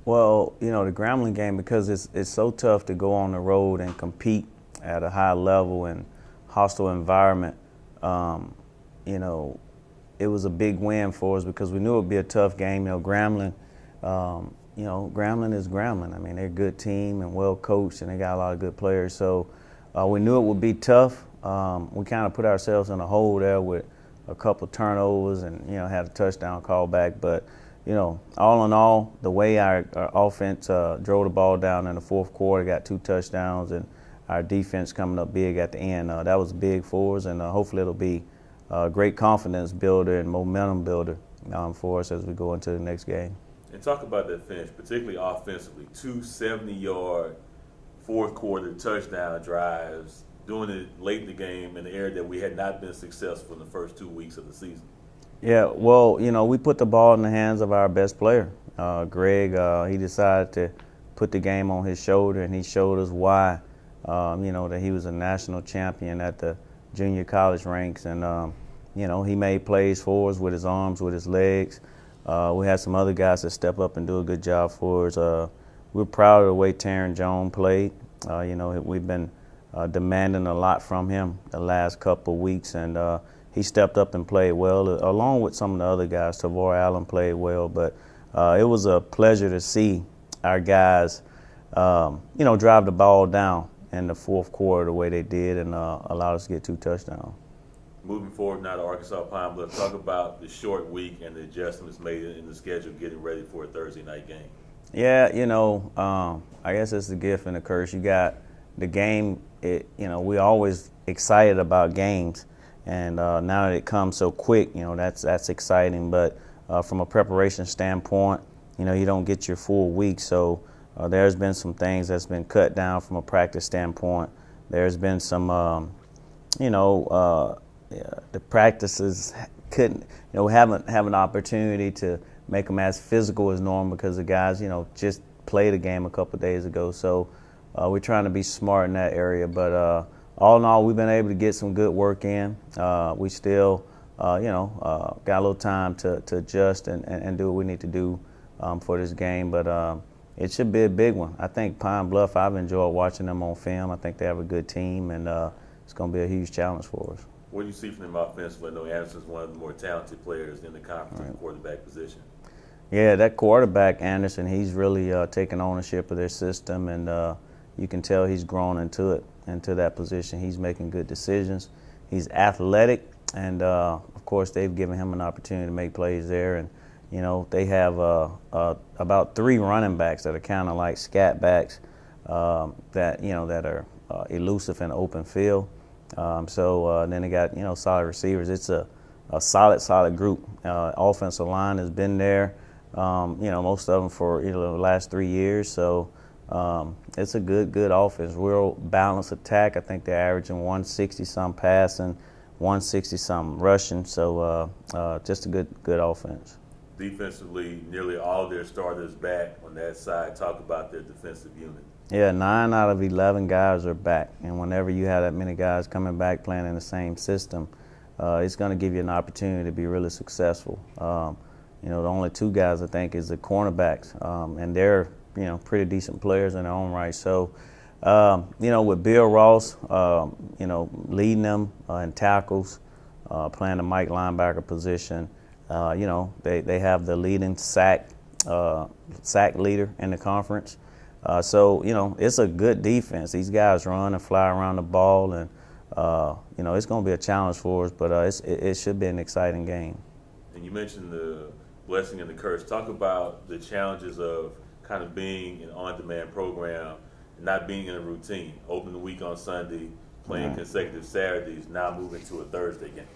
Well, the Grambling game, because it's so tough to go on the road and compete at a high level and hostile environment. Um, you know, it was a big win for us because we knew it would be a tough game. Grambling, Grambling is Grambling. I mean, they're a good team and well coached, and they got a lot of good players. So we knew it would be tough. We kind of put ourselves in a hole there with a couple turnovers and had a touchdown call back, but. All in all, the way our offense drove the ball down in the fourth quarter, got 2 touchdowns, and our defense coming up big at the end, that was big for us, and hopefully it'll be a great confidence builder and momentum builder for us as we go into the next game. And talk about that finish, particularly offensively. 2 70-yard fourth quarter touchdown drives, doing it late in the game in the area that we had not been successful in the first 2 weeks of the season. Yeah, well, we put the ball in the hands of our best player. Greg, he decided to put the game on his shoulder, and he showed us why, that he was a national champion at the junior college ranks. And, he made plays for us with his arms, with his legs. We had some other guys that step up and do a good job for us. We're proud of the way Taryn Jones played. We've been demanding a lot from him the last couple of weeks, and he stepped up and played well, along with some of the other guys. Tavor Allen played well, but it was a pleasure to see our guys, drive the ball down in the fourth quarter the way they did and allowed us to get 2 touchdowns. Moving forward now to Arkansas-Pine Bluff, talk about the short week and the adjustments made in the schedule getting ready for a Thursday night game. Yeah, I guess it's the gift and the curse. You got the game, we always excited about games. And now that it comes so quick, that's exciting. But from a preparation standpoint, you don't get your full week. So there's been some things that's been cut down from a practice standpoint. There's been some, the practices couldn't, haven't have an opportunity to make them as physical as normal because the guys, just played a game a couple of days ago. So we're trying to be smart in that area. But all in all, we've been able to get some good work in. We still, got a little time to adjust and do what we need to do for this game. But it should be a big one. I think Pine Bluff, I've enjoyed watching them on film. I think they have a good team, and it's going to be a huge challenge for us. What do you see from them offensively? I know Anderson's one of the more talented players in the conference at the quarterback position. Yeah, that quarterback, Anderson, he's really taken ownership of their system, and you can tell he's grown into that position. He's making good decisions. He's athletic, and of course they've given him an opportunity to make plays there. And they have about 3 running backs that are kind of like scat backs that are elusive in the open field. So then they got solid receivers. It's a solid group. Offensive line has been there, most of them for the last 3 years. So. It's a good offense, real balanced attack. I think they're averaging 160-something passing, 160-something rushing. So just a good offense. Defensively, nearly all of their starters back on that side. Talk about their defensive unit. Yeah, 9 out of 11 guys are back. And whenever you have that many guys coming back playing in the same system, it's going to give you an opportunity to be really successful. The only 2 guys I think is the cornerbacks, and they're pretty decent players in their own right. So, with Bill Ross, leading them in tackles, playing the Mike linebacker position, they have the leading sack leader in the conference. So, it's a good defense. These guys run and fly around the ball, and, it's going to be a challenge for us, but it should be an exciting game. And you mentioned the blessing and the curse. Talk about the challenges of kind of being an on-demand program, not being in a routine. Open the week on Sunday, playing consecutive Saturdays, now moving to a Thursday game.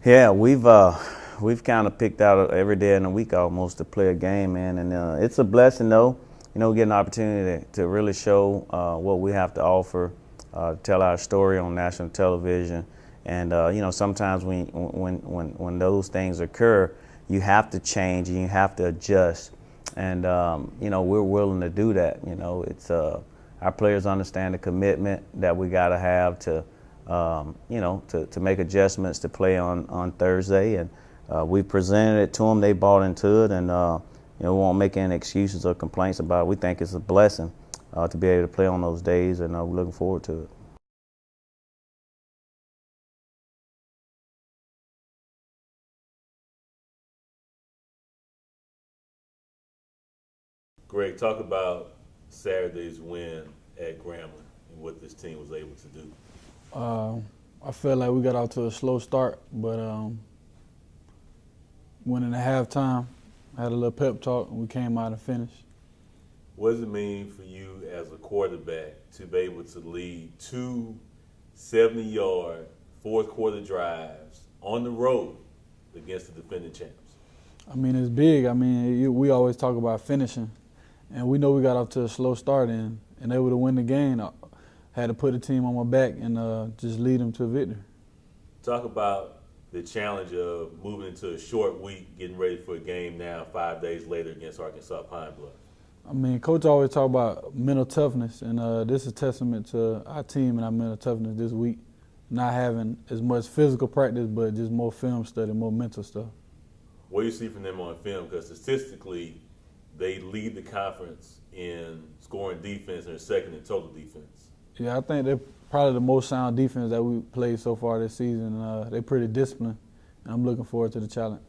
Yeah, we've kind of picked out every day in the week almost to play a game, man, and it's a blessing though. Get an opportunity to really show what we have to offer, tell our story on national television, and sometimes when those things occur, you have to change and you have to adjust. And, we're willing to do that. It's our players understand the commitment that we got to have to make adjustments to play on Thursday. And we presented it to them. They bought into it. And, we won't make any excuses or complaints about it. We think it's a blessing to be able to play on those days, and we're looking forward to it. Greg, talk about Saturday's win at Grambling and what this team was able to do. I felt like we got out to a slow start, but went into halftime, had a little pep talk, and we came out and finished. What does it mean for you as a quarterback to be able to lead two 70-yard fourth-quarter drives on the road against the defending champs? I mean, it's big. I mean, we always talk about finishing, and we know we got off to a slow start, and able to win the game. I had to put the team on my back and just lead them to victory. Talk about the challenge of moving into a short week, getting ready for a game now 5 days later against Arkansas-Pine Bluff. I mean, Coach always talk about mental toughness, and this is a testament to our team and our mental toughness this week. Not having as much physical practice, but just more film study, more mental stuff. What do you see from them on film? Because statistically, they lead the conference in scoring defense and are second in total defense. Yeah, I think they're probably the most sound defense that we played so far this season. They're pretty disciplined, and I'm looking forward to the challenge.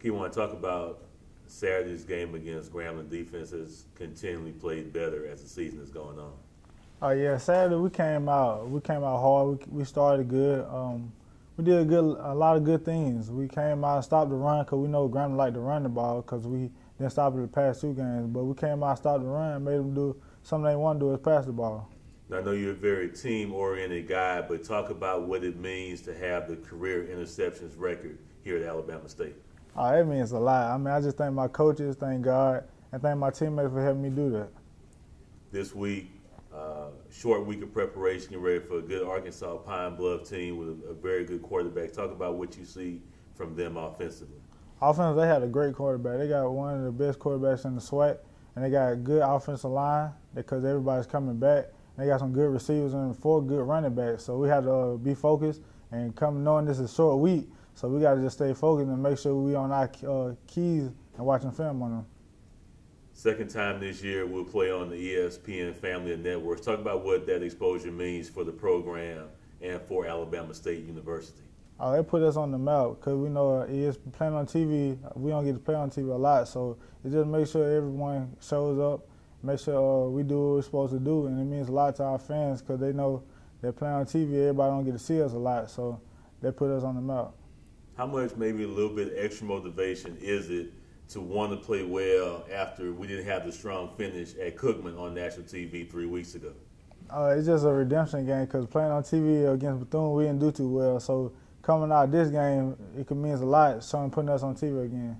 Kejuan, talk about Saturday's game against Grambling. Defense has continually played better as the season has gone on. Oh yeah, Saturday we came out hard. We started good. We did a lot of good things. We came out and stopped the run because we know Grambling like to run the ball because we didn't stop it the past two games. But we came out, stopped the run, and made them do something they want to do is pass the ball. Now, I know you're a very team-oriented guy, but talk about what it means to have the career interceptions record here at Alabama State. Oh, it means a lot. I mean, I just thank my coaches, thank God, and thank my teammates for helping me do that. This week, short week of preparation, you're ready for a good Arkansas-Pine Bluff team with a very good quarterback. Talk about what you see from them offensively. Offense, they had a great quarterback. They got one of the best quarterbacks in the SWAC, and they got a good offensive line because everybody's coming back. They got some good receivers and 4 good running backs. So we had to be focused and come knowing this is a short week. So we got to just stay focused and make sure we on our keys and watching film on them. Second time this year, we'll play on the ESPN family of networks. Talk about what that exposure means for the program and for Alabama State University. Oh, they put us on the map because we know playing on TV, we don't get to play on TV a lot. So it just makes sure everyone shows up, make sure we do what we're supposed to do. And it means a lot to our fans because they know they're playing on TV, everybody don't get to see us a lot. So they put us on the map. How much, maybe a little bit extra motivation is it to want to play well after we didn't have the strong finish at Cookman on national TV 3 weeks ago? It's just a redemption game because playing on TV against Bethune, we didn't do too well. So coming out this game, it could mean a lot, putting us on TV again.